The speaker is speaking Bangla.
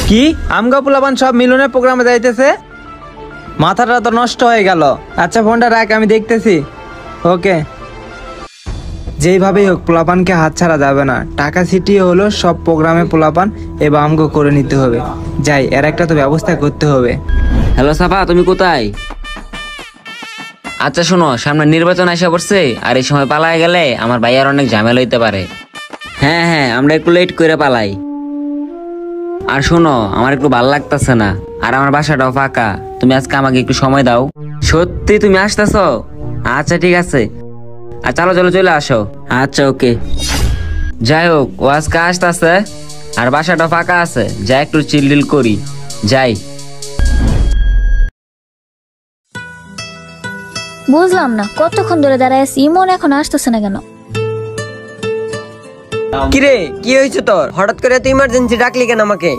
কি আমগা পোলাপান সব মিলনের প্রোগ্রামে যাইতেছে, মাথাটা তো নষ্ট হয়ে গেল। আচ্ছা ফোনটা রাখ, আমি দেখতেছি। ওকে, যেইভাবেই হোক পোলাপানকে হাত ছাড়া যাবে না। টাকা ছিটিয়ে হলো সব প্রোগ্রামে পোলাপান এবার আমগো করে নিতে হবে। যাই, এর একটা তো ব্যবস্থা করতে হবে। হ্যালো সাফা, তুমি কোথায়? আচ্ছা শোনো, সামনে নির্বাচন আসা পড়ছে, আর এই সময় পালায় গেলে আমার ভাইয়ার অনেক ঝামেলা হইতে পারে। হ্যাঁ হ্যাঁ, আমরা একটু লেট করে পালাই। আর শোনো, আমার একটু ভালো লাগতেছে না, আর আমার বাসাটাও ফাঁকা। তুমি আজকে আমাকে একটু সময় দাও। সত্যি তুমি আসতেছো? আচ্ছা ঠিক আছে, আর চলো চলো চলে আসো। আচ্ছা ওকে। যাই হোক, ও আজকে আসতেছে আর বাসাটা ফাঁকা আছে, যাই একটু চিল্লিল করি। যাই। বুঝলাম না কতক্ষণ ধরে দাঁড়ায় আছি, ইমন এখন আসতেছে না কেন? কিরে, কি হয়েছে তোর? হঠাৎ করে এত ইমার্জেন্সি ডাকলি কেন আমাকে?